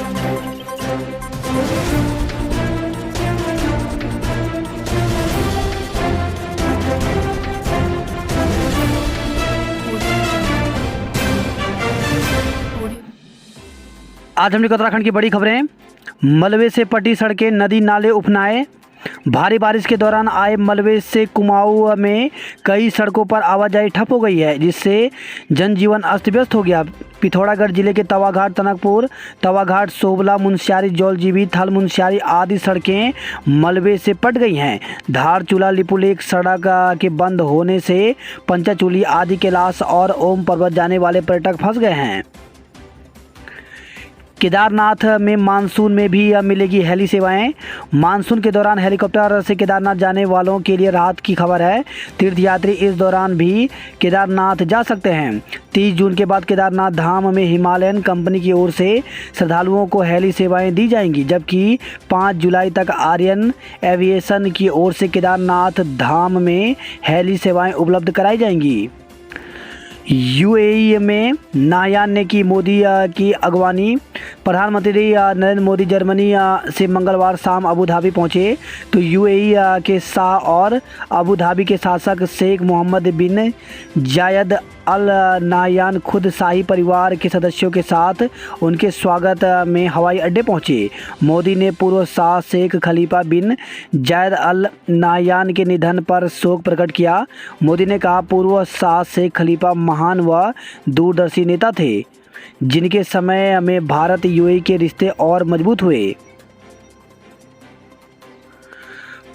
आज हमने उत्तराखंड की बड़ी खबरें। मलबे से पटी सड़कें, नदी नाले उफनाए। भारी बारिश के दौरान आए मलबे से कुमाऊं में कई सड़कों पर आवाजाही ठप हो गई है, जिससे जनजीवन अस्त व्यस्त हो गया। पिथौरागढ़ जिले के तवाघाट, टनकपुर, तवाघाट, सोबला, मुनस्यारी, जौलजीबी, थल मुनस्यारी आदि सड़कें मलबे से पट गई हैं। धारचूला लिपुलेख सड़क के बंद होने से पंचाचूली आदि कैलाश और ओम पर्वत जाने वाले पर्यटक फंस गए हैं। केदारनाथ में मानसून में भी मिलेगी हेली सेवाएं। मानसून के दौरान हेलीकॉप्टर से केदारनाथ जाने वालों के लिए राहत की खबर है। तीर्थयात्री इस दौरान भी केदारनाथ जा सकते हैं। 30 जून के बाद केदारनाथ धाम में हिमालयन कंपनी की ओर से श्रद्धालुओं को हेली सेवाएं दी जाएंगी, जबकि 5 जुलाई तक आर्यन एविएशन की ओर से केदारनाथ धाम में हेली सेवाएं उपलब्ध कराई जाएंगी। यूएई में नाहयान ने की मोदी की अगवानी। प्रधानमंत्री नरेंद्र मोदी जर्मनी से मंगलवार शाम अबू धाबी पहुंचे, तो यूएई के शाह और अबू धाबी के शासक शेख मोहम्मद बिन जायद अल नाहयान खुद शाही परिवार के सदस्यों के साथ उनके स्वागत में हवाई अड्डे पहुंचे। मोदी ने पूर्व शाह शेख खलीफा बिन जायद अल नाहयान के निधन पर शोक प्रकट किया। मोदी ने कहा, पूर्व शाह शेख खलीफा महान व दूरदर्शी नेता थे, जिनके समय में भारत यूएई के रिश्ते और मजबूत हुए।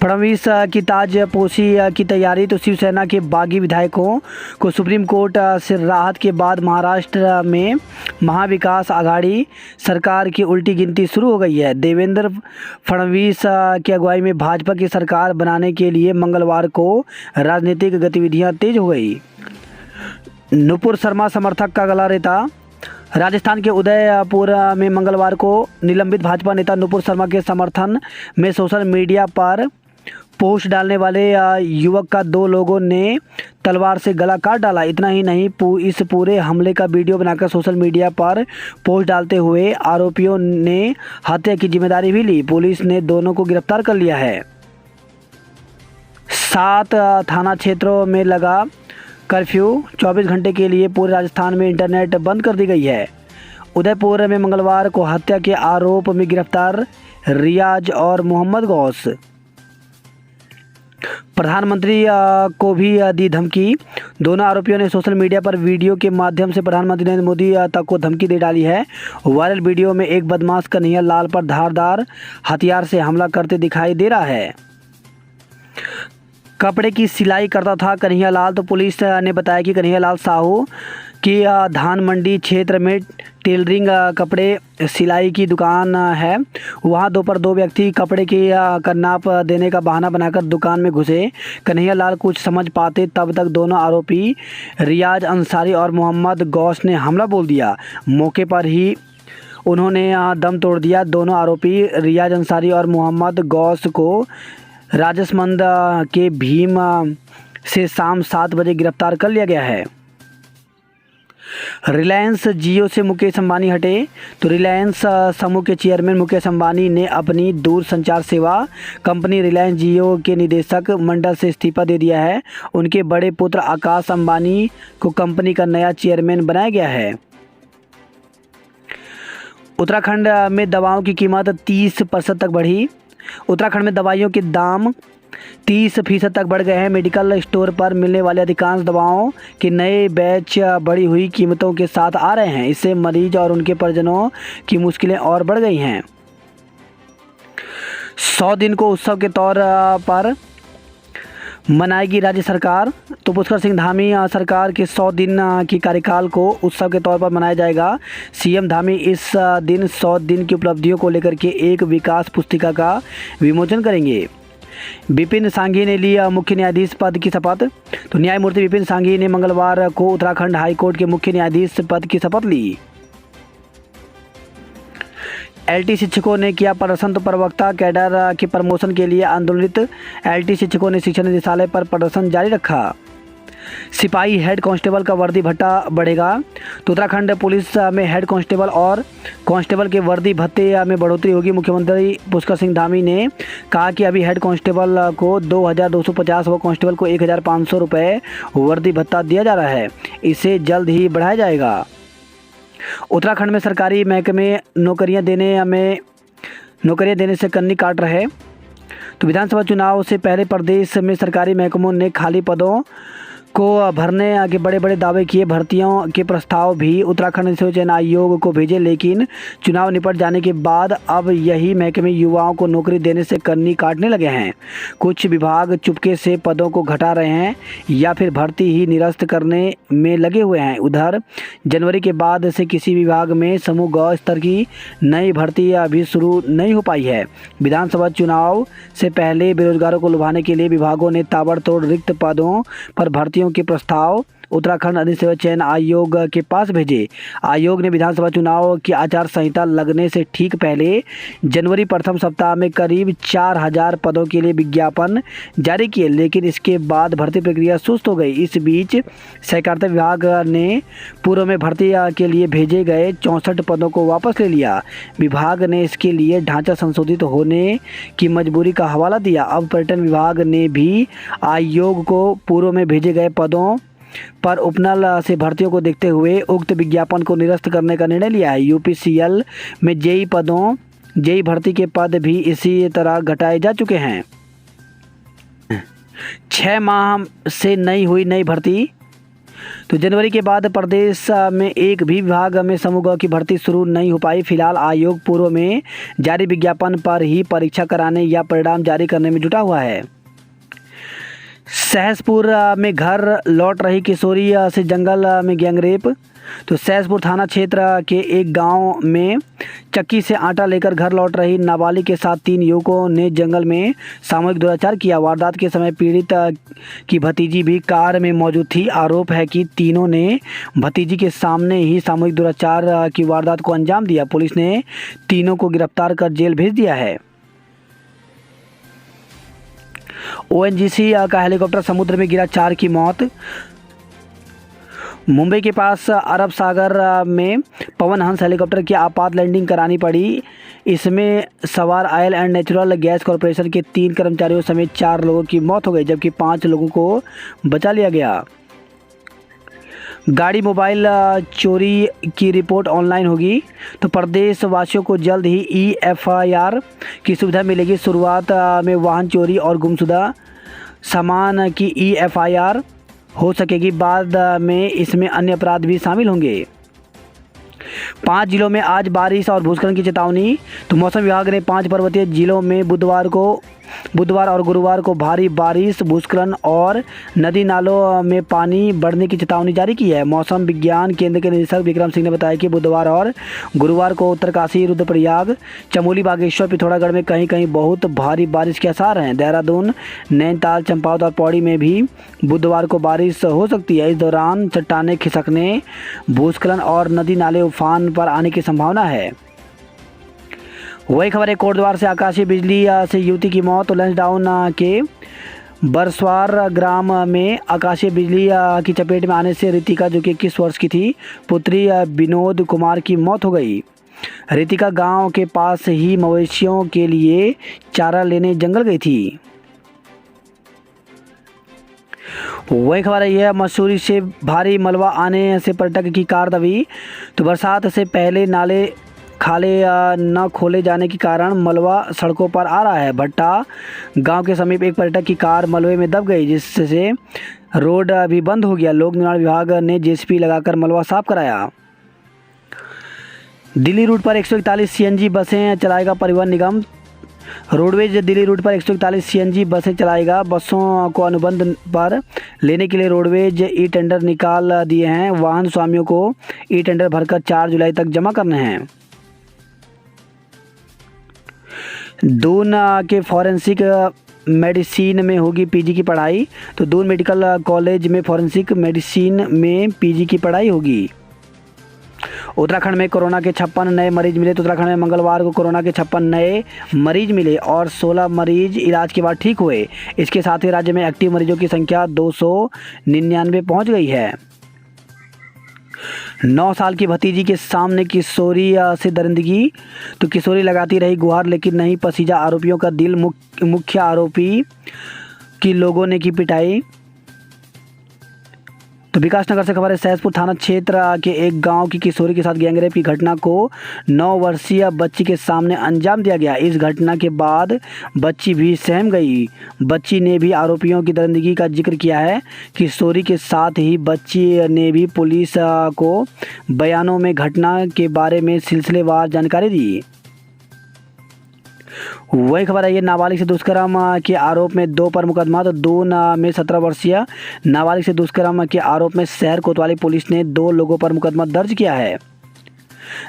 फडणवीस की ताजपोशी की तैयारी, तो शिवसेना के बागी विधायकों को सुप्रीम कोर्ट से राहत के बाद महाराष्ट्र में महाविकास आघाड़ी सरकार की उल्टी गिनती शुरू हो गई है। देवेंद्र फडणवीस की अगुवाई में भाजपा की सरकार बनाने के लिए मंगलवार को राजनीतिक गतिविधियां तेज हो गई। नुपुर शर्मा समर्थक का गला रेता। राजस्थान के उदयपुर में मंगलवार को निलंबित भाजपा नेता नुपुर शर्मा के समर्थन में सोशल मीडिया पर पोस्ट डालने वाले युवक का 2 लोगों ने तलवार से गला काट डाला। इतना ही नहीं, इस पूरे हमले का वीडियो बनाकर सोशल मीडिया पर पोस्ट डालते हुए आरोपियों ने हत्या की जिम्मेदारी भी ली। पुलिस ने दोनों को गिरफ्तार कर लिया है। 7 थाना क्षेत्रों में लगा कर्फ्यू, 24 घंटे के लिए पूरे राजस्थान में इंटरनेट बंद कर दी गई है। उदयपुर में मंगलवार को हत्या के आरोप में गिरफ्तार रियाज और मोहम्मद गौस। प्रधानमंत्री को भी दी धमकी। दोनों आरोपियों ने सोशल मीडिया पर वीडियो के माध्यम से प्रधानमंत्री नरेंद्र मोदी तक को धमकी दे डाली है। वायरल वीडियो में एक बदमाश कन्हैया लाल पर धारदार हथियार से हमला करते दिखाई दे रहा है। कपड़े की सिलाई करता था कन्हैया लाल, तो पुलिस ने बताया कि कन्हैया लाल साहू की धान मंडी क्षेत्र में टेलरिंग कपड़े सिलाई की दुकान है। वहां दोपहर 2 व्यक्ति कपड़े की का नाप देने का बहाना बनाकर दुकान में घुसे। कन्हैया लाल कुछ समझ पाते तब तक दोनों आरोपी रियाज अंसारी और मोहम्मद गौस ने हमला बोल दिया। मौके पर ही उन्होंने दम तोड़ दिया। दोनों आरोपी रियाज अंसारी और मोहम्मद गौस को राजसमंद के भीम से शाम 7 बजे गिरफ्तार कर लिया गया है। रिलायंस जियो से मुकेश अंबानी हटे, तो रिलायंस समूह के चेयरमैन मुकेश अंबानी ने अपनी दूर संचार सेवा कंपनी रिलायंस जियो के निदेशक मंडल से इस्तीफा दे दिया है। उनके बड़े पुत्र आकाश अंबानी को कंपनी का नया चेयरमैन बनाया गया है। उत्तराखंड में दवाओं की कीमत 30% तक बढ़ी। उत्तराखंड में दवाइयों के दाम 30% तक बढ़ गए हैं। मेडिकल स्टोर पर मिलने वाली अधिकांश दवाओं के नए बैच बढ़ी हुई कीमतों के साथ आ रहे हैं। इससे मरीज और उनके परिजनों की मुश्किलें और बढ़ गई हैं। 100 दिन को उत्सव के तौर पर मनाएगी राज्य सरकार, तो पुष्कर सिंह धामी सरकार के 100 दिन की कार्यकाल को उत्सव के तौर पर मनाया जाएगा। सीएम धामी इस दिन 100 दिन की उपलब्धियों को लेकर के एक विकास पुस्तिका का विमोचन करेंगे। विपिन सांघी ने लिया मुख्य न्यायाधीश पद की शपथ, तो न्यायमूर्ति विपिन सांघी ने मंगलवार को उत्तराखंड हाईकोर्ट के मुख्य न्यायाधीश पद की शपथ ली। एलटी शिक्षकों ने किया प्रदर्शन, तो प्रवक्ता कैडर के प्रमोशन के लिए आंदोलित एलटी शिक्षकों ने शिक्षा निदेशालय पर प्रदर्शन जारी रखा। सिपाही हेड कांस्टेबल का वर्दी भत्ता बढ़ेगा। तो उत्तराखंड पुलिस में हेड कांस्टेबल और कांस्टेबल के वर्दी भत्ते में बढ़ोतरी होगी। मुख्यमंत्री पुष्कर सिंह धामी ने कहा कि अभी हेड कांस्टेबल को 2250 व कांस्टेबल को 1500 रुपये वर्दी भत्ता दिया जा रहा है। इसे जल्द ही बढ़ाया जाएगा। उत्तराखंड में सरकारी महकमे नौकरियां देने से कन्नी काट रहे। तो विधानसभा चुनाव से पहले प्रदेश में सरकारी महकमों ने खाली पदों को भरने के बड़े बड़े दावे किए। भर्तियों के प्रस्ताव भी उत्तराखंड सेवा चयन आयोग को भेजे, लेकिन चुनाव निपट जाने के बाद अब यही महकमे युवाओं को नौकरी देने से कन्नी काटने लगे हैं। कुछ विभाग चुपके से पदों को घटा रहे हैं या फिर भर्ती ही निरस्त करने में लगे हुए हैं। उधर जनवरी के बाद से किसी विभाग में समूह ग स्तर की नई भर्ती अभी शुरू नहीं हो पाई है। विधानसभा चुनाव से पहले बेरोजगारों को लुभाने के लिए विभागों ने ताबड़तोड़ रिक्त पदों पर भर्तियों के प्रस्ताव उत्तराखंड अधिक सेवा चयन आयोग के पास भेजे। आयोग ने विधानसभा चुनाव की आचार संहिता लगने से ठीक पहले जनवरी प्रथम सप्ताह में करीब 4000 पदों के लिए विज्ञापन जारी किए, लेकिन इसके बाद भर्ती प्रक्रिया सुस्त हो गई। इस बीच सहकारिता विभाग ने पूर्व में भर्ती के लिए भेजे गए 64 पदों को वापस ले लिया। विभाग ने इसके लिए ढांचा संशोधित होने की मजबूरी का हवाला दिया। अब पर्यटन विभाग ने भी आयोग को पूर्व में भेजे गए पदों पर उपनल से भर्तियों को देखते हुए उक्त विज्ञापन को निरस्त करने का निर्णय लिया है। यूपीसीएल में जेई भर्ती के पद भी इसी तरह घटाए जा चुके हैं। 6 माह से नहीं हुई नई भर्ती। तो जनवरी के बाद प्रदेश में एक भी विभाग में समूह की भर्ती शुरू नहीं हो पाई। फिलहाल आयोग पूर्व में जारी विज्ञापन पर ही परीक्षा कराने या परिणाम जारी करने में जुटा हुआ है। सहसपुर में घर लौट रही किशोरी से जंगल में गैंगरेप। तो सहसपुर थाना क्षेत्र के एक गांव में चक्की से आटा लेकर घर लौट रही नाबालिग के साथ 3 युवकों ने जंगल में सामूहिक दुराचार किया। वारदात के समय पीड़ित की भतीजी भी कार में मौजूद थी। आरोप है कि तीनों ने भतीजी के सामने ही सामूहिक दुराचार की वारदात को अंजाम दिया। पुलिस ने तीनों को गिरफ्तार कर जेल भेज दिया है। ओएनजीसी का हेलीकॉप्टर समुद्र में गिरा, 4 की मौत। मुंबई के पास अरब सागर में पवन हंस हेलीकॉप्टर की आपात लैंडिंग करानी पड़ी। इसमें सवार oil and natural gas corporation के 3 कर्मचारियों समेत 4 लोगों की मौत हो गई, जबकि 5 लोगों को बचा लिया गया। गाड़ी मोबाइल चोरी की रिपोर्ट ऑनलाइन होगी। तो प्रदेश वासियों को जल्द ही EFIR की सुविधा मिलेगी। शुरुआत में वाहन चोरी और गुमशुदा सामान की EFIR हो सकेगी, बाद में इसमें अन्य अपराध भी शामिल होंगे। 5 जिलों में आज बारिश और भूस्खलन की चेतावनी। तो मौसम विभाग ने 5 पर्वतीय जिलों में बुधवार और गुरुवार को भारी बारिश, भूस्खलन और नदी नालों में पानी बढ़ने की चेतावनी जारी की है। मौसम विज्ञान केंद्र के निदेशक विक्रम सिंह ने बताया कि बुधवार और गुरुवार को उत्तरकाशी, रुद्रप्रयाग, चमोली, बागेश्वर, पिथौरागढ़ में कहीं कहीं बहुत भारी बारिश के आसार हैं। देहरादून, नैनीताल, चंपावत और पौड़ी में भी बुधवार को बारिश हो सकती है। इस दौरान चट्टानें खिसकने, भूस्खलन और नदी नाले उफान पर आने की संभावना है। वही खबर है कोटद्वार से आकाशीय बिजली से युवती की मौत। लंचडाउन के बरसवार ग्राम में आकाशीय बिजली की चपेट में आने से रितिका, जो कि 21 वर्ष की थी, पुत्री विनोद कुमार की मौत हो गई। रितिका गांव के पास ही मवेशियों के लिए चारा लेने जंगल गई थी। वही खबर है यह मसूरी से भारी मलबा आने से पर्यटक की कार दबी। तो बरसात से पहले नाले खाले न खोले जाने के कारण मलबा सड़कों पर आ रहा है। भट्टा गांव के समीप एक पर्यटक की कार मलबे में दब गई, जिससे रोड भी बंद हो गया। लोक निर्माण विभाग ने JCB लगाकर मलबा साफ कराया। दिल्ली रूट पर 141 CNG बसें चलाएगा परिवहन निगम। रोडवेज दिल्ली रूट पर 141 CNG बसें चलाएगा। बसों को अनुबंध पर लेने के लिए रोडवेज टेंडर निकाल दिए हैं। वाहन स्वामियों को टेंडर भरकर 4 जुलाई तक जमा करने हैं। दून के फॉरेंसिक मेडिसिन में होगी PG की पढ़ाई। तो दून मेडिकल कॉलेज में फॉरेंसिक मेडिसिन में PG की पढ़ाई होगी। उत्तराखंड में कोरोना के 56 नए मरीज मिले। तो उत्तराखंड में मंगलवार को कोरोना के 56 नए मरीज मिले और 16 मरीज इलाज के बाद ठीक हुए। इसके साथ ही राज्य में एक्टिव मरीजों की संख्या 299 पहुंच गई है। 9 साल की भतीजी के सामने किशोरी से दरिंदगी। तो किशोरी लगाती रही गुहार लेकिन नहीं पसीजा आरोपियों का दिल। मुख्य आरोपी की लोगों ने की पिटाई। तो विकासनगर से खबर है, सहसपुर थाना क्षेत्र के एक गांव की किशोरी के साथ गैंगरेप की घटना को 9 वर्षीय बच्ची के सामने अंजाम दिया गया। इस घटना के बाद बच्ची भी सहम गई। बच्ची ने भी आरोपियों की दरिंदगी का जिक्र किया है। किशोरी के साथ ही बच्ची ने भी पुलिस को बयानों में घटना के बारे में सिलसिलेवार जानकारी दी। वही खबर है, ये नाबालिग से दुष्कर्म के आरोप में 2 पर मुकदमा। तो दून में 17 वर्षीय नाबालिग से दुष्कर्म के आरोप में शहर कोतवाली पुलिस ने 2 लोगों पर मुकदमा दर्ज किया है।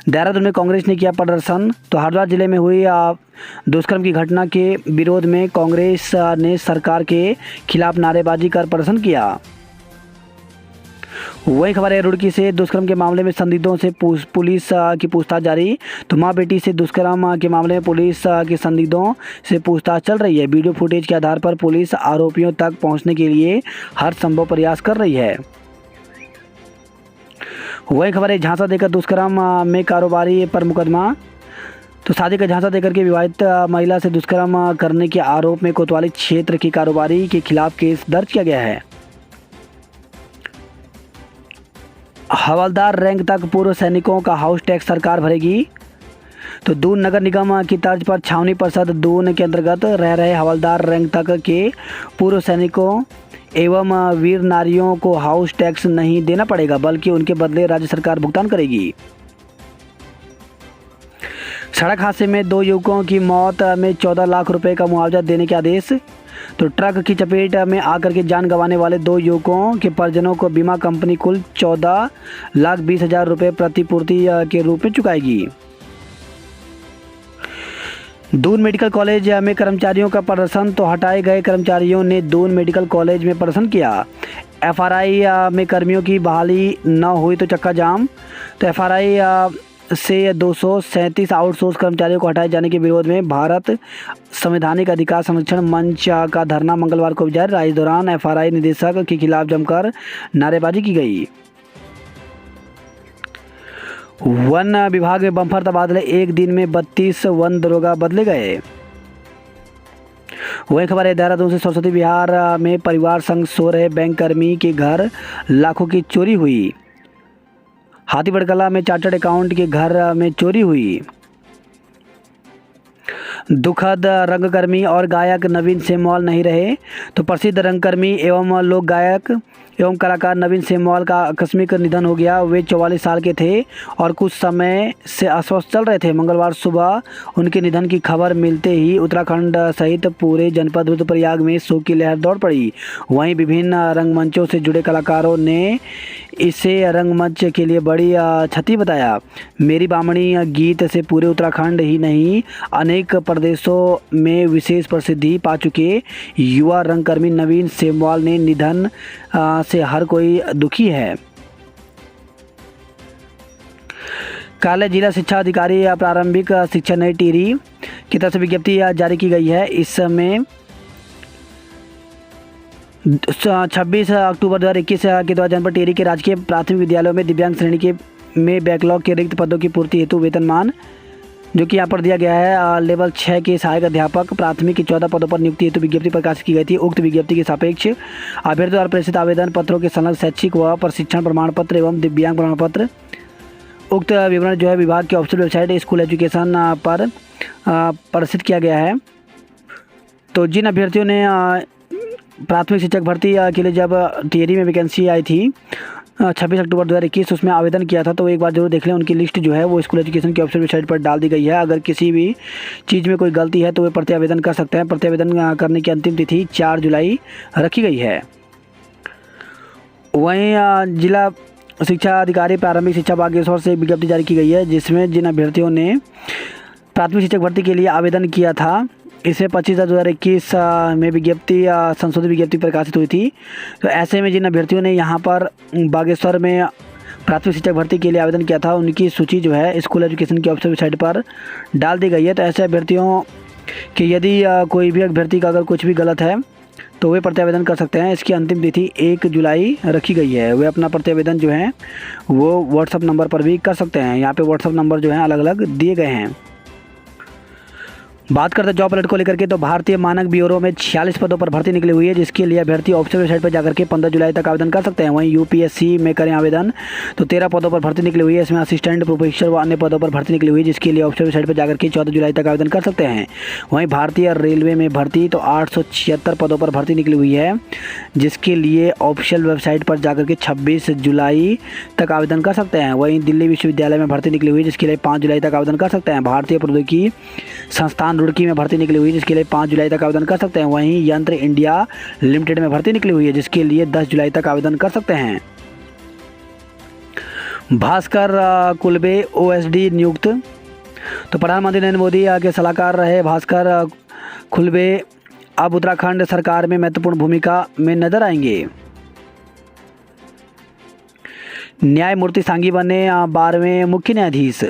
देहरादून में कांग्रेस ने किया प्रदर्शन। तो हरिद्वार जिले में हुई दुष्कर्म की घटना के विरोध में कांग्रेस ने सरकार के खिलाफ नारेबाजी कर प्रदर्शन किया। वही खबर है, रुड़की से दुष्कर्म के मामले में संदिग्धों से पुलिस की पूछताछ जारी। तो मां बेटी से दुष्कर्म के मामले में पुलिस के संदिग्धों से पूछताछ चल रही है। वीडियो फुटेज के आधार पर पुलिस आरोपियों तक पहुंचने के लिए हर संभव प्रयास कर रही है। वही खबर है, झांसा देकर दुष्कर्म में कारोबारी पर मुकदमा। तो शादी का झांसा देकर के विवाहित महिला से दुष्कर्म करने के आरोप में कोतवाली क्षेत्र की कारोबारी के खिलाफ केस दर्ज किया गया है। हवलदार रैंक तक पूर्व सैनिकों का हाउस टैक्स सरकार भरेगी। तो दून नगर निगम की तर्ज पर छावनी परिषद दून के अंतर्गत रह रहे हवलदार रैंक तक के पूर्व सैनिकों एवं वीर नारियों को हाउस टैक्स नहीं देना पड़ेगा, बल्कि उनके बदले राज्य सरकार भुगतान करेगी। सड़क हादसे में 2 युवकों की मौत में 14 लाख रुपए का मुआवजा देने के आदेश। तो ट्रक की चपेट में आकर के जान गंवाने वाले 2 युवकों के परिजनों को बीमा कंपनी कुल 14,20,000 रुपये प्रतिपूर्ति के रूप में चुकाएगी। दून मेडिकल कॉलेज में कर्मचारियों का प्रदर्शन। तो हटाए गए कर्मचारियों ने दून मेडिकल कॉलेज में प्रदर्शन किया। एफआरआई में कर्मियों की बहाली न हुई तो चक्का जाम। तो एफआरआई से 237 आउटसोर्स कर्मचारियों को हटाए जाने के विरोध में भारत संवैधानिक अधिकार संरक्षण मंच का धरना मंगलवार को जारी रहा। इस दौरान एफआरआई निदेशक के खिलाफ जमकर नारेबाजी की गई। वन विभाग में बम्पर तबादले, एक दिन में 32 वन दरोगा बदले गए। वही खबर है, देहरादून से सरस्वती विहार में परिवार संग सो रहे बैंक कर्मी के घर लाखों की चोरी हुई। हाथीगढ़ कला में चार्टर्ड अकाउंट के घर में चोरी हुई। दुखद रंगकर्मी और गायक नवीन सेमवाल नहीं रहे। तो प्रसिद्ध रंगकर्मी एवं लोक गायक एवं कलाकार नवीन सेमवाल का आकस्मिक निधन हो गया। वे 44 साल के थे और कुछ समय से अस्वस्थ चल रहे थे। मंगलवार सुबह उनके निधन की खबर मिलते ही उत्तराखंड सहित पूरे जनपद रुद्रप्रयाग में शोक की लहर दौड़ पड़ी। वहीं विभिन्न रंगमंचों से जुड़े कलाकारों ने इसे रंगमंच के लिए बड़ी क्षति बताया। मेरी बामणी गीत से पूरे उत्तराखंड ही नहीं अनेक प्रदेशों में विशेष प्रसिद्धि पा चुके युवा रंगकर्मी नवीन सेमवाल ने निधन से हर कोई दुखी है। कार्यालय जिला शिक्षा अधिकारी प्रारंभिक शिक्षा नई टिहरी की तरफ से विज्ञप्ति जारी की गई है। इसमें 26 अक्टूबर 2021 के द्वारा जनपद टिहरी के राजकीय प्राथमिक विद्यालयों में दिव्यांग श्रेणी के में बैकलॉग के रिक्त पदों की पूर्ति हेतु वेतनमान जो कि यहाँ पर दिया गया है लेवल 6 के सहायक अध्यापक प्राथमिक के 14 पदों पर नियुक्ति हेतु विज्ञप्ति प्रकाशित की गई थी। उक्त विज्ञप्ति के सापेक्ष अभ्यर्थियों द्वारा प्रेषित आवेदन पत्रों के संलग्न शैक्षिक व प्रशिक्षण प्रमाण पत्र एवं दिव्यांग प्रमाण पत्र उक्त विवरण जो है विभाग की ऑफिशियल वेबसाइट स्कूल एजुकेशन पर प्रदर्शित किया गया है। तो जिन अभ्यर्थियों ने प्राथमिक शिक्षक भर्ती के लिए जब टिहरी में वैकेंसी आई थी 26 अक्टूबर 2021 उसमें आवेदन किया था, तो एक बार जरूर देख लें। उनकी लिस्ट जो है वो स्कूल एजुकेशन की ऑफिशियल वेबसाइट पर डाल दी गई है। अगर किसी भी चीज़ में कोई गलती है तो वे प्रति आवेदन कर सकते हैं। प्रति आवेदन करने की अंतिम तिथि 4 जुलाई रखी गई है। वहीं जिला शिक्षा अधिकारी प्रारंभिक शिक्षा बागेश्वर से विज्ञप्ति जारी की गई है, जिसमें जिन अभ्यर्थियों ने प्राथमिक शिक्षक भर्ती के लिए आवेदन किया था इसमें 25/2021 में विज्ञप्ति संशोधित विज्ञप्ति प्रकाशित हुई थी। तो ऐसे में जिन अभ्यर्थियों ने यहाँ पर बागेश्वर में प्राथमिक शिक्षक भर्ती के लिए आवेदन किया था, उनकी सूची जो है स्कूल एजुकेशन की ऑफिशियल वेबसाइट पर डाल दी गई है। तो ऐसे अभ्यर्थियों कि यदि कोई भी अभ्यर्थी का अगर कुछ भी गलत है तो वे प्रत्यावेदन कर सकते हैं। इसकी अंतिम तिथि 1 जुलाई रखी गई है। वे अपना प्रत्यावेदन जो है वो व्हाट्सअप नंबर पर भी कर सकते हैं। यहाँ पे व्हाट्सअप नंबर जो है अलग अलग दिए गए हैं। बात करते हैं जॉब अलर्ट को लेकर के, तो भारतीय मानक ब्यूरो में 46 पदों पर भर्ती निकली हुई है, जिसके लिए अभ्यर्थी ऑफिशियल वेबसाइट पर जाकर के 15 जुलाई तक आवेदन कर सकते हैं। वहीं यूपीएससी में करें आवेदन तो 13 पदों पर भर्ती निकली हुई है। इसमें असिस्टेंट प्रोफेसर व अन्य पदों पर भर्ती निकली हुई है, जिसके लिए ऑफिशियल वेबसाइट पर जाकर के 14 जुलाई तक आवेदन कर सकते हैं। वहीं भारतीय रेलवे में भर्ती तो 876 पदों पर भर्ती निकली हुई है, जिसके लिए ऑफिशियल वेबसाइट पर जाकर के 26 जुलाई तक आवेदन कर सकते हैं। वहीं दिल्ली विश्वविद्यालय में भर्ती निकली हुई है, जिसके लिए 5 जुलाई तक आवेदन कर सकते हैं। भारतीय प्रौद्योगिकी संस्थान रुड़की में भर्ती निकली हुई है, जिसके लिए 5 जुलाई तक आवेदन कर सकते हैं। वहीं यंत्र इंडिया लिमिटेड में भर्ती निकली हुई है, जिसके लिए 10 जुलाई तक आवेदन कर सकते हैं। भास्कर कुलबे ओएसडी नियुक्त, तो प्रधानमंत्री नरेंद्र मोदी के सलाहकार रहे भास्कर कुलबे अब उत्तराखंड सरकार में महत्वपूर्ण भूमिका में नजर आएंगे। न्यायमूर्ति सांघी बने 12वें मुख्य न्यायाधीश।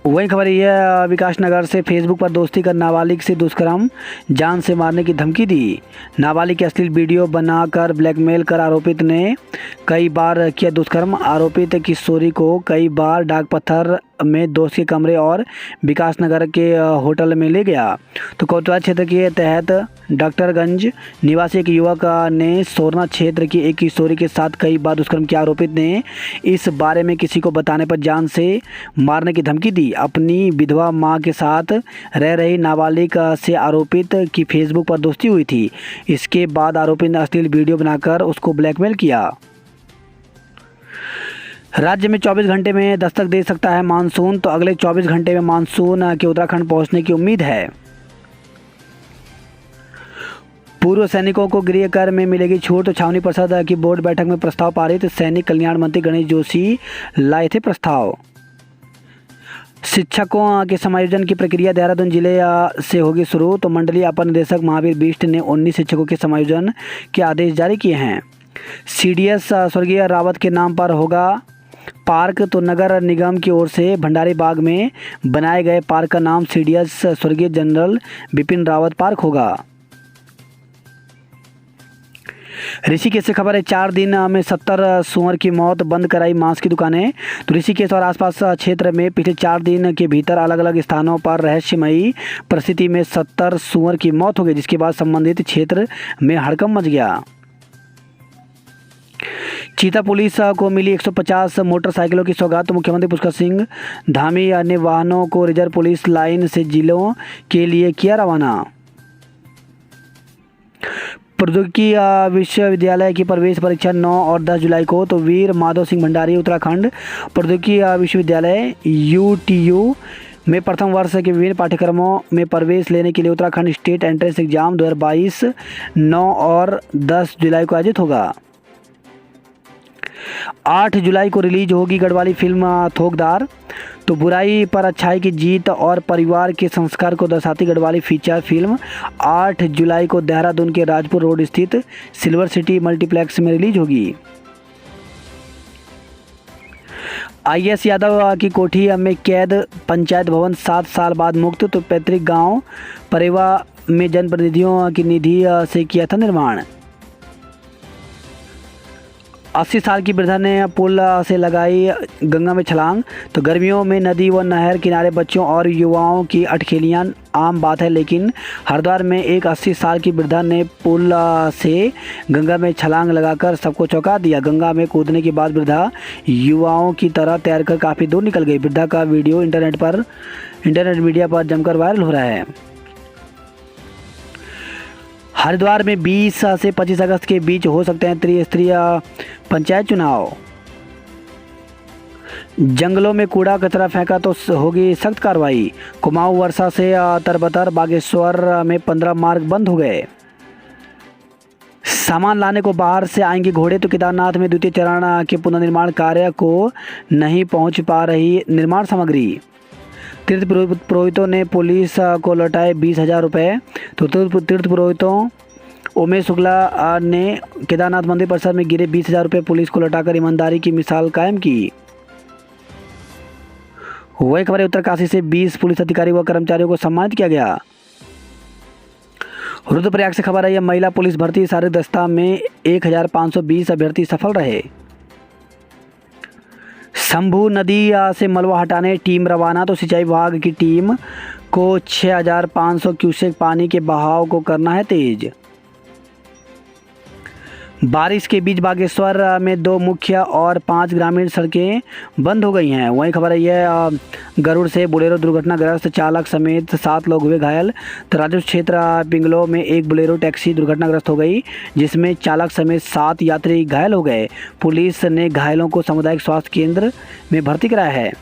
वही खबर ये है, विकास नगर से फेसबुक पर दोस्ती कर नाबालिग से दुष्कर्म, जान से मारने की धमकी दी। नाबालिग की अश्लील वीडियो बनाकर ब्लैकमेल कर आरोपित ने कई बार किया दुष्कर्म। आरोपित किशोरी को कई बार डाक पत्थर में दोस्त के कमरे और विकास नगर के होटल में ले गया। तो कोतवाल क्षेत्र के तहत डॉक्टरगंज निवासी एक युवक ने सोरना क्षेत्र की एक किशोरी के साथ कई बार दुष्कर्म किया। आरोपित ने इस बारे में किसी को बताने पर जान से मारने की धमकी दी। अपनी विधवा मां के साथ रह रही नाबालिग से आरोपित की फेसबुक पर दोस्ती हुई थी। इसके बाद आरोपित ने अश्लील वीडियो बनाकर उसको ब्लैकमेल किया। राज्य में 24 घंटे में दस्तक दे सकता है मानसून, तो अगले 24 घंटे में मानसून के उत्तराखंड पहुंचने की उम्मीद है। पूर्व सैनिकों को गृह कर में मिलेगी छूट, तो छावनी परिषद की बोर्ड बैठक में प्रस्ताव पारित। सैनिक कल्याण मंत्री गणेश जोशी लाए थे प्रस्ताव। शिक्षकों के समायोजन की प्रक्रिया देहरादून जिले से होगी शुरू, तो मंडलीय अपर निदेशक महावीर बिष्ट ने 19 शिक्षकों के समायोजन के आदेश जारी किए हैं। सीडीएस स्वर्गीय रावत के नाम पर होगा पार्क, तो नगर निगम की ओर से भंडारी बाग में बनाए गए पार्क का नाम सीडीएस स्वर्गीय जनरल बिपिन रावत पार्क होगा। ऋषिकेश से खबर है, 4 दिन में 70 सूअर की मौत, बंद कराई मांस की दुकानें। तो ऋषिकेश और आसपास क्षेत्र में पिछले 4 दिन के भीतर अलग अलग स्थानों पर रहस्यमयी परिस्थिति में 70 सूअर की मौत हो गई, जिसके बाद संबंधित क्षेत्र में हड़कंप मच गया। चीता पुलिस को मिली 150 मोटरसाइकिलों की सौगात, तो मुख्यमंत्री पुष्कर सिंह धामी ने वाहनों को रिजर्व पुलिस लाइन से जिलों के लिए किया रवाना। प्रौद्योगिकी विश्वविद्यालय की प्रवेश परीक्षा 9 और 10 जुलाई को, तो वीर माधव सिंह भंडारी उत्तराखंड प्रौद्योगिकी विश्वविद्यालय यूटीयू में प्रथम वर्ष के विभिन्न पाठ्यक्रमों में प्रवेश लेने के लिए उत्तराखंड स्टेट एंट्रेंस एग्जाम 2022 9 और 10 जुलाई को आयोजित होगा। 8 जुलाई को रिलीज होगी गढ़वाली फिल्म थोकदार, तो बुराई पर अच्छाई की जीत और परिवार के संस्कार को दर्शाती गढ़वाली फीचर फिल्म 8 जुलाई को देहरादून के राजपुर रोड स्थित सिल्वर सिटी मल्टीप्लेक्स में रिलीज होगी। आईएस यादव की कोठी में कैद, पंचायत भवन 7 साल बाद मुक्त, तो पैतृक गांव परेवा में जनप्रतिनिधियों की निधि से किया था निर्माण। 80 साल की वृद्धा ने पुल से लगाई गंगा में छलांग, तो गर्मियों में नदी व नहर किनारे बच्चों और युवाओं की अटखेलियां आम बात है, लेकिन हरिद्वार में एक 80 साल की वृद्धा ने पुल से गंगा में छलांग लगाकर सबको चौंका दिया। गंगा में कूदने के बाद वृद्धा युवाओं की तरह तैरकर काफ़ी दूर निकल गई। वृद्धा का वीडियो इंटरनेट मीडिया पर जमकर वायरल हो रहा है। हरिद्वार में 20 से 25 अगस्त के बीच हो सकते हैं त्रिस्तरीय पंचायत चुनाव। जंगलों में कूड़ा कचरा फेंका तो होगी सख्त कार्रवाई। कुमाऊं वर्षा से तरबतर, बागेश्वर में 15 मार्ग बंद हो गए। सामान लाने को बाहर से आएंगे घोड़े, तो केदारनाथ में द्वितीय चरण के पुनर्निर्माण कार्य को नहीं पहुंच पा रही निर्माण सामग्री। तीर्थ पुरोहितों ने पुलिस को लौटाए 20,000 रुपये, तो तीर्थ पुरोहितों उमेश शुक्ला ने केदारनाथ मंदिर परिसर में गिरे 20,000 रुपये पुलिस को लौटाकर ईमानदारी की मिसाल कायम की। वही खबर है, उत्तरकाशी से 20 पुलिस अधिकारी व कर्मचारियों को सम्मानित किया गया। रुद्रप्रयाग से खबर है, यह महिला पुलिस भर्ती शारीरिक दस्ता में 1,520 अभ्यर्थी सफल रहे। शंभू नदी से मलबा हटाने टीम रवाना, तो सिंचाई विभाग की टीम को 6,500 क्यूसेक पानी के बहाव को करना है तेज। बारिश के बीच बागेश्वर में 2 मुख्य और 5 ग्रामीण सड़कें बंद हो गई हैं। वहीं खबर है, यह गरुड़ से बोलेरो दुर्घटनाग्रस्त, चालक समेत 7 लोग हुए घायल। तो राजस्व क्षेत्र पिंगलो में एक बोलेरो टैक्सी दुर्घटनाग्रस्त हो गई, जिसमें चालक समेत 7 यात्री घायल हो गए। पुलिस ने घायलों को सामुदायिक स्वास्थ्य केंद्र में भर्ती कराया है।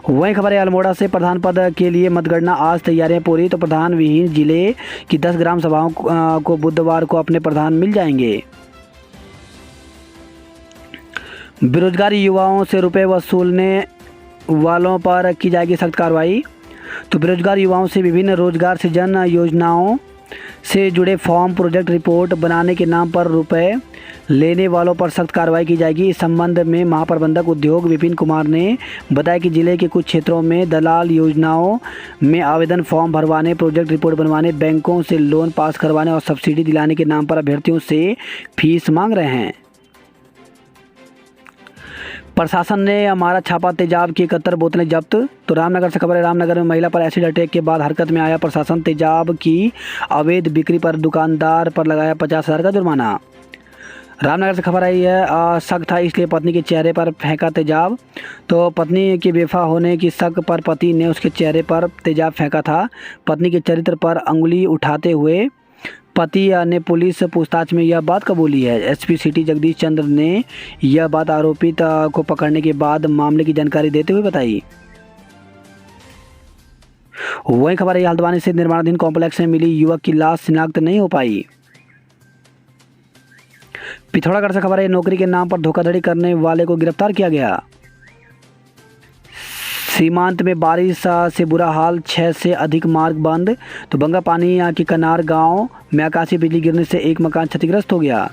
वहीं खबर है, अल्मोड़ा से प्रधान पद के लिए मतगणना, आज तैयारियां पूरी। तो प्रधान विहीन जिले की 10 ग्राम सभाओं को बुधवार को अपने प्रधान मिल जाएंगे। बेरोजगार युवाओं से रुपए वसूलने वालों पर की जाएगी सख्त कार्रवाई। तो बेरोजगार युवाओं से विभिन्न रोजगार सृजन योजनाओं से जुड़े फॉर्म, प्रोजेक्ट रिपोर्ट बनाने के नाम पर रुपए लेने वालों पर सख्त कार्रवाई की जाएगी। इस संबंध में महाप्रबंधक उद्योग विपिन कुमार ने बताया कि जिले के कुछ क्षेत्रों में दलाल योजनाओं में आवेदन फॉर्म भरवाने, प्रोजेक्ट रिपोर्ट बनवाने, बैंकों से लोन पास करवाने और सब्सिडी दिलाने के नाम पर अभ्यर्थियों से फीस मांग रहे हैं। प्रशासन ने हमारा छापा, तेजाब की 71 बोतलें जब्त। तो रामनगर से खबर है, रामनगर में महिला पर एसिड अटैक के बाद हरकत में आया प्रशासन। तेजाब की अवैध बिक्री पर दुकानदार पर लगाया 50,000 का जुर्माना। रामनगर से खबर आई है, शक था इसलिए पत्नी के चेहरे पर फेंका तेजाब। तो पत्नी के बेवफा होने की शक पर पति ने उसके चेहरे पर तेजाब फेंका था। पत्नी के चरित्र पर अंगुली उठाते हुए पति ने पुलिस पूछताछ में यह बात कबूली है। एसपी सिटी जगदीश चंद्र ने यह बात आरोपित को पकड़ने के बाद मामले की जानकारी देते हुए बताई। वही खबर है, हल्द्वानी से निर्माणाधीन कॉम्प्लेक्स में मिली युवक की लाश शिनाख्त नहीं हो पाई। पिथौरागढ़ से खबर है, नौकरी के नाम पर धोखाधड़ी करने वाले को गिरफ्तार किया गया। सीमांत में बारिश से बुरा हाल, 6 से अधिक मार्ग बंद। तो बंगापानी की कनार गांव में आकाशीय बिजली गिरने से एक मकान क्षतिग्रस्त हो गया।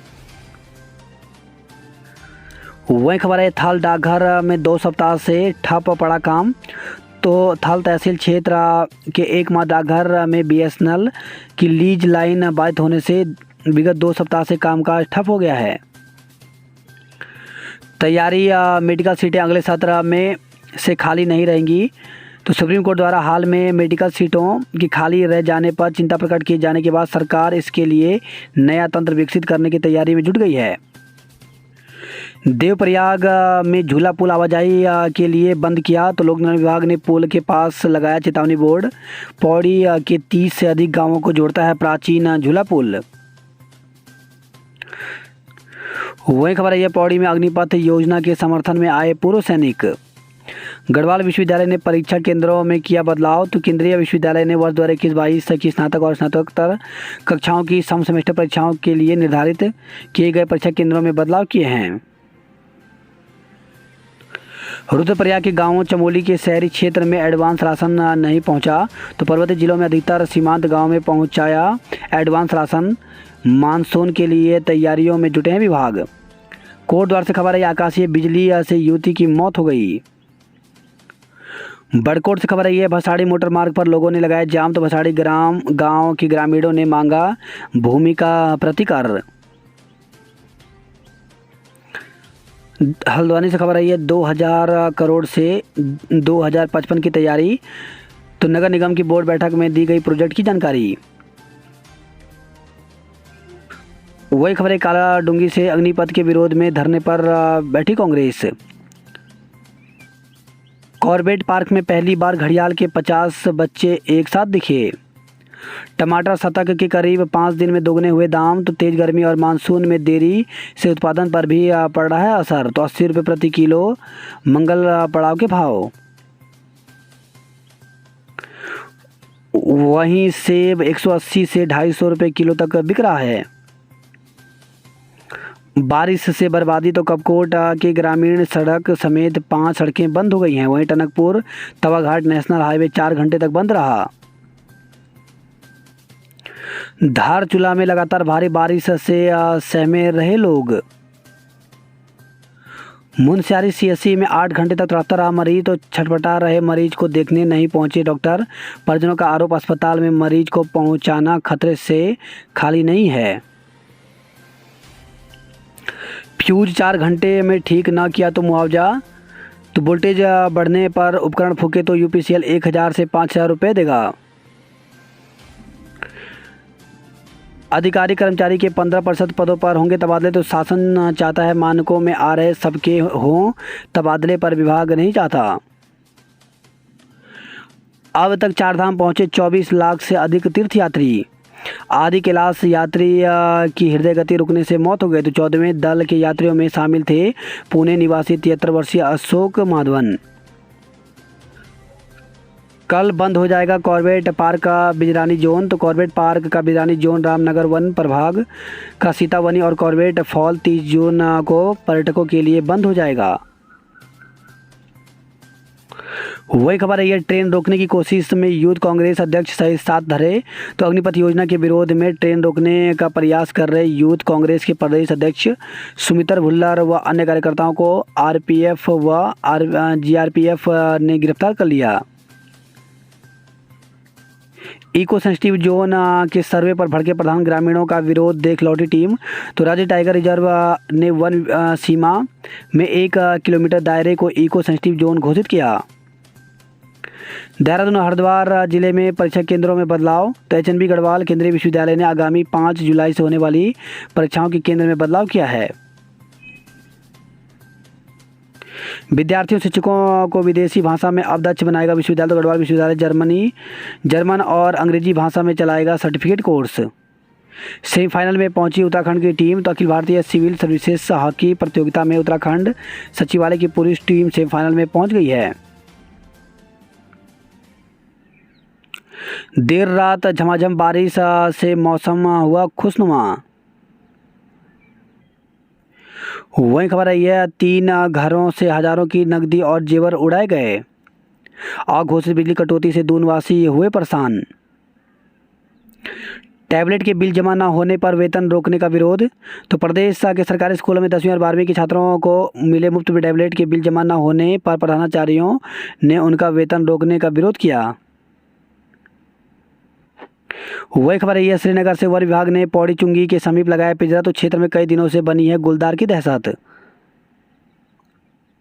वही खबर है, थाल डाकघर में 2 सप्ताह से ठप पड़ा काम। तो थाल तहसील क्षेत्र के एकमा डाकघर में बीएसएनएल की लीज लाइन बाधित होने से विगत 2 सप्ताह से कामकाज ठप हो गया है। तैयारी, मेडिकल सीटें अगले सत्र में से खाली नहीं रहेंगी। तो सुप्रीम कोर्ट द्वारा हाल में मेडिकल सीटों की खाली रह जाने पर चिंता प्रकट किए जाने के बाद सरकार इसके लिए नया तंत्र विकसित करने की तैयारी में जुट गई है। देवप्रयाग में झूला पुल आवाजाही के लिए बंद किया। तो लोक निर्माण विभाग ने पुल के पास लगाया चेतावनी बोर्ड। पौड़ी के 30 से अधिक गांवों को जोड़ता है प्राचीन झूला पुल। वही खबर है, पौड़ी में अग्निपथ योजना के समर्थन में आए पूर्व सैनिक। गढ़वाल विश्वविद्यालय ने परीक्षा केंद्रों में किया बदलाव। तो केंद्रीय विश्वविद्यालय ने वर्ष 2021-22 की स्नातक और स्नातकोत्तर कक्षाओं की सम सेमेस्टर परीक्षाओं के लिए निर्धारित किए गए परीक्षा केंद्रों में बदलाव किए हैं। रुद्रप्रयाग के गांवों चमोली के शहरी क्षेत्र में एडवांस राशन नहीं पहुंचा। तो पर्वतीय जिलों में अधिकतर सीमांत गांव में पहुंचाया एडवांस राशन। मानसून के लिए तैयारियों में जुटे हैं विभाग। कोटद्वार से खबर है, आकाशीय बिजली से युवती की मौत हो गई। बड़कोट से खबर है, भसाड़ी मोटर मार्ग पर लोगों ने लगाया जाम। तो भसाड़ी गांव के ग्रामीणों ने मांगा भूमि का प्रतिकर। हल्द्वानी से खबर है, 2000 करोड़ से 2055 की तैयारी। तो नगर निगम की बोर्ड बैठक में दी गई प्रोजेक्ट की जानकारी। वही खबर है, काला डूंगी से अग्निपथ के विरोध में धरने पर बैठी कांग्रेस। कॉर्बेट पार्क में पहली बार घड़ियाल के 50 बच्चे एक साथ दिखे। टमाटर शतक के करीब 5 दिन में दोगुने हुए दाम। तो तेज गर्मी और मानसून में देरी से उत्पादन पर भी पड़ रहा है असर। तो 80 रुपये प्रति किलो मंगल पड़ाव के भाव। वहीं सेब 180 से 250 रुपये किलो तक बिक रहा है। बारिश से बर्बादी। तो कपकोट के ग्रामीण सड़क समेत 5 सड़कें बंद हो गई हैं। वहीं टनकपुर तवाघाट नेशनल हाईवे 4 घंटे तक बंद रहा। धारचूला में लगातार भारी बारिश से सहमे रहे लोग। मुनस्यारी सीएससी में 8 घंटे तक तड़पता रहा मरीज तो छटपटा रहे मरीज को देखने नहीं पहुंचे डॉक्टर। परिजनों का आरोप अस्पताल में मरीज को पहुंचाना खतरे से खाली नहीं है। फ्यूज 4 घंटे में ठीक ना किया तो मुआवजा, तो वोल्टेज बढ़ने पर उपकरण फूके तो यूपीसीएल 1000 से 5000 रुपये देगा। अधिकारी कर्मचारी के 15% पदों पर होंगे तबादले तो शासन चाहता है मानकों में आ रहे सबके हों तबादले पर विभाग नहीं चाहता। अब तक 4 धाम पहुंचे 24 लाख से अधिक तीर्थयात्री। आदि कैलाश यात्री की हृदय गति रुकने से मौत हो गई तो 14वें दल के यात्रियों में शामिल थे पुणे निवासी 73 वर्षीय अशोक माधवन। कल बंद हो जाएगा कॉर्बेट पार्क का बिजरानी जोन, तो कॉर्बेट पार्क का बिजरानी जोन रामनगर वन प्रभाग का सीतावनी और कॉर्बेट फॉल 30 जून को पर्यटकों के लिए बंद हो जाएगा। वही खबर है, ये ट्रेन रोकने की कोशिश में यूथ कांग्रेस अध्यक्ष सहित 7 धरे, तो अग्निपथ योजना के विरोध में ट्रेन रोकने का प्रयास कर रहे यूथ कांग्रेस के प्रदेश अध्यक्ष सुमितर भुल्लर व अन्य कार्यकर्ताओं को आरपीएफ व जीआरपीएफ ने गिरफ्तार कर लिया। इको सेंसिटिव जोन के सर्वे पर भड़के प्रधान, ग्रामीणों का विरोध देख लौटी टीम, तो राज्य टाइगर रिजर्व ने वन सीमा में 1 किलोमीटर दायरे को इको सेंसिटिव जोन घोषित किया। देहरादून हरिद्वार जिले में परीक्षा केंद्रों में बदलाव, तो एचएनबी गढ़वाल केंद्रीय विश्वविद्यालय ने आगामी 5 जुलाई से होने वाली परीक्षाओं के केंद्र में बदलाव किया है। विद्यार्थियों शिक्षकों को विदेशी भाषा में अब दक्ष बनाएगा विश्वविद्यालय, तो गढ़वाल विश्वविद्यालय जर्मन और अंग्रेजी भाषा में चलाएगा सर्टिफिकेट कोर्स। सेमीफाइनल में पहुंची उत्तराखंड की टीम, तो Akhil Bharatiya civil services hockey प्रतियोगिता में उत्तराखंड सचिवालय की पुरुष टीम सेमीफाइनल में पहुंच गई है। देर रात झमाझम बारिश से मौसम हुआ खुशनुमा। वही खबर है, यह 3 घरों से हजारों की नकदी और जेवर उड़ाए गए। अघोषित बिजली कटौती से दूनवासी हुए परेशान। टैबलेट के बिल जमा न होने पर वेतन रोकने का विरोध, तो प्रदेश के सरकारी स्कूलों में 10वीं और 12वीं के छात्रों को मिले मुफ्त टैबलेट के बिल जमा न होने पर प्रधानाचार्यों ने उनका वेतन रोकने का विरोध किया। वही खबर है, श्रीनगर से वन विभाग ने पौड़ी चुंगी के समीप लगाया पिंजरा, तो क्षेत्र में कई दिनों से बनी है गुलदार की दहशत।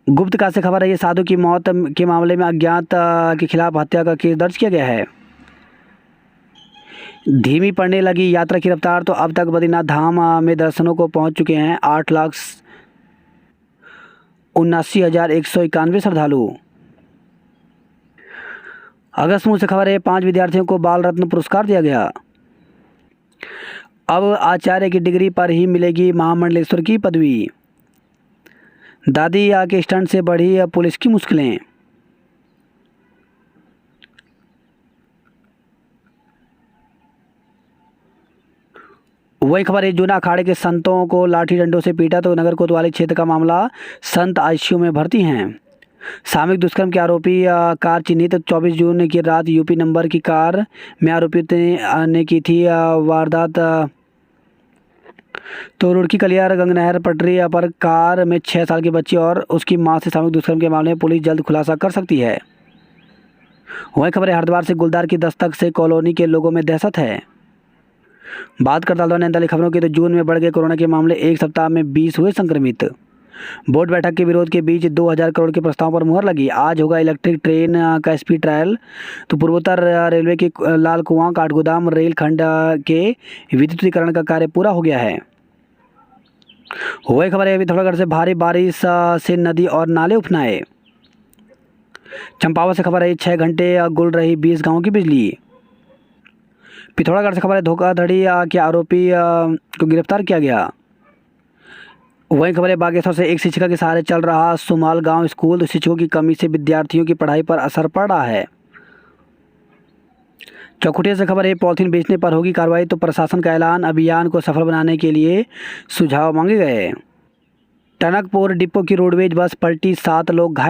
गुप्त का से खबर है, ये साधु की मौत के मामले में अज्ञात के खिलाफ हत्या का केस दर्ज किया गया है। धीमी पड़ने लगी यात्रा की रफ्तार, तो अब तक बद्रीनाथ धाम में दर्शनों को पहुंच चुके हैं 8,79,191 श्रद्धालु। अगस्त से खबर है, 5 विद्यार्थियों को बाल रत्न पुरस्कार दिया गया। अब आचार्य की डिग्री पर ही मिलेगी महामंडलेश्वर की पदवी। दादी के स्टंट से बढ़ी पुलिस की मुश्किलें। वही खबर है, जूना अखाड़े के संतों को लाठी डंडों से पीटा, तो नगर कोतवाली क्षेत्र का मामला, संत आईसीयू में भर्ती हैं। सामूहिक दुष्कर्म के आरोपी कार चिन्हित, 24 जून की रात यूपी नंबर की कार में आरोपित ने की थी वारदात, तो रुड़की कलियार गंगनहर पटरी पर कार में 6 साल की बच्ची और उसकी मां से सामूहिक दुष्कर्म के मामले में पुलिस जल्द खुलासा कर सकती है। वही खबर है, हरिद्वार से गुलदार की दस्तक से कॉलोनी के लोगों में दहशत है। बात करता हूँ नैनीताल खबरों की, तो जून में बढ़ गए कोरोना के मामले, 1 सप्ताह में 20 हुए संक्रमित। बोर्ड बैठक के विरोध के बीच 2000 करोड़ के प्रस्ताव पर मुहर लगी। आज होगा इलेक्ट्रिक ट्रेन का स्पीड ट्रायल, तो पूर्वोत्तर रेलवे के लाल कुआं काठगोदाम रेल खंड के विद्युतीकरण का कार्य पूरा हो गया है। वही खबर है, अभी पिथौरागढ़ से भारी बारिश से नदी और नाले उफनाए। चंपावत से खबर है, 6 घंटे गुल रही 20 गाँव की बिजली। पिथौरागढ़ से खबर है, धोखाधड़ी के आरोपी को गिरफ्तार किया गया। वहीं खबर है, बागेश्वर से एक शिक्षिका के सहारे चल रहा सुमाल गांव स्कूल, तो शिक्षकों की कमी से विद्यार्थियों की पढ़ाई पर असर पड़ रहा है। चौखुटिया से खबर है, पॉलिथीन बेचने पर होगी कार्रवाई, तो प्रशासन का ऐलान, अभियान को सफल बनाने के लिए सुझाव मांगे गए। टनकपुर डिपो की रोडवेज बस पलटी, 7 लोग घायल।